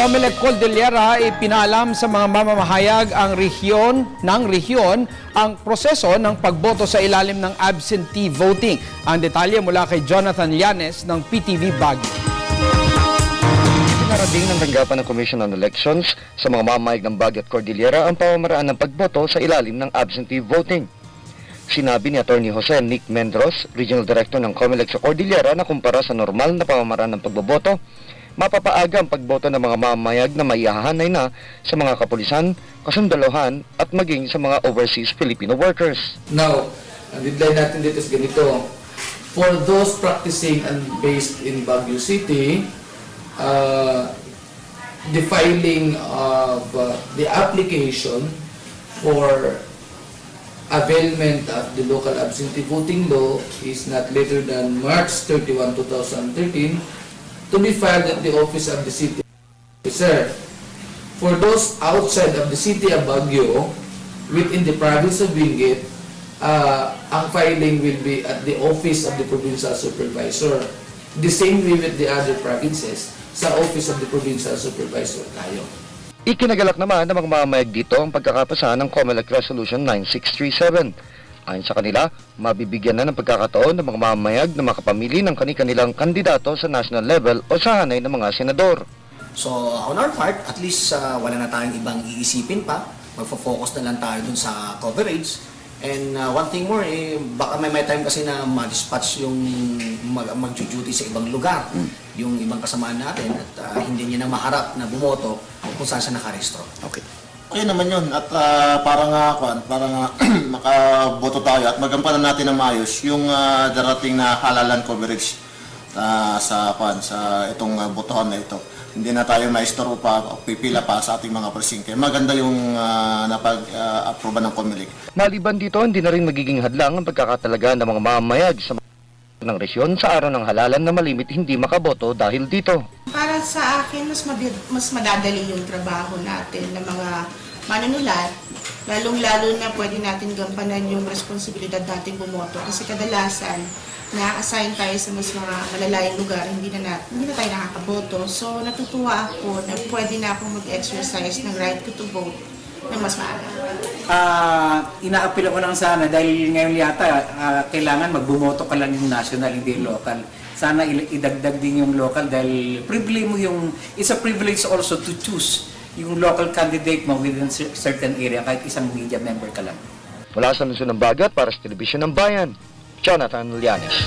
COMELEC Cordillera ay pinalam sa mga mamamahayag ang rehiyon ang proseso ng pagboto sa ilalim ng absentee voting. Ang detalye mula kay Jonathan Llanes ng PTV Baguio. Pinarating ng tanggapan ng Commission on Elections sa mga mamamahayag ng Baguio at Cordillera ang pamamaraan ng pagboto sa ilalim ng absentee voting. Sinabi ni Atty. Jose Nick Mendros, Regional Director ng COMELEC sa Cordillera, na kumpara sa normal na pamamaraan ng pagboboto, mapapaaga ang pagboto ng mga mamamahayag na maihahanay na sa mga kapulisan, kasundalohan at maging sa mga overseas Filipino workers. Now, ang deadline natin dito is ganito. For those practicing and based in Baguio City, the filing of the application for availment of the local absentee voting law is not later than March 31, 2013 to be filed at the office of the city officer. For those outside of the city of Baguio, within the province of Benguet, ang filing will be at the office of the provincial supervisor. The same way with the other provinces, sa office of the provincial supervisor tayo. Ikinagalak naman ng mga mamamayag dito ang pagkakapasa ng COMELEC Resolution 9637. Ayon sa kanila, mabibigyan na ng pagkakataon ng mga mamamayag na makapamili ng kani-kanilang kandidato sa national level o sa hanay ng mga senador. So on our part, at least wala na tayong ibang iisipin pa. Magfo-focus na lang tayo dun sa coverage. And one thing more, baka may time kasi na ma-dispatch yung mag-duty sa ibang lugar, yung ibang kasamaan natin, at hindi niya na maharap na bumoto kung saan siya nakarehistro. Okay. Okay naman yun, at para nga makaboto tayo at magampanan natin ng maayos yung darating na halalan coverage sa itong botohan na ito. Hindi na tayo maistoro pa o pipila pa sa ating mga presinke. Maganda yung napag-aproba ng COMELEC. Maliban dito, hindi na rin magiging hadlang ang pagkakatalaga ng mga mamamayag sa ng resyon sa araw ng halalan na malimit hindi makaboto dahil dito. Para sa akin, mas madadali yung trabaho natin ng mga manunulat, lalong-lalo na pwede natin gampanan yung responsibilidad natin bumoto kasi kadalasan na-assign tayo sa mas mga malalayang lugar, hindi na tayo nakakaboto. So, natutuwa ako na pwede na akong mag-exercise ng right ko to vote ng mas maaga. Ina-appeal ko lang sana dahil ngayon yata kailangan magbumoto ka lang yung national, hindi local. Sana idagdag din yung local dahil privilege mo it's a privilege also to choose yung local candidate mo within certain area kahit isang media member ka lang. Mula sa Luzon ng Bagat para sa Telebisyon ng Bayan, Jonathan Llanes.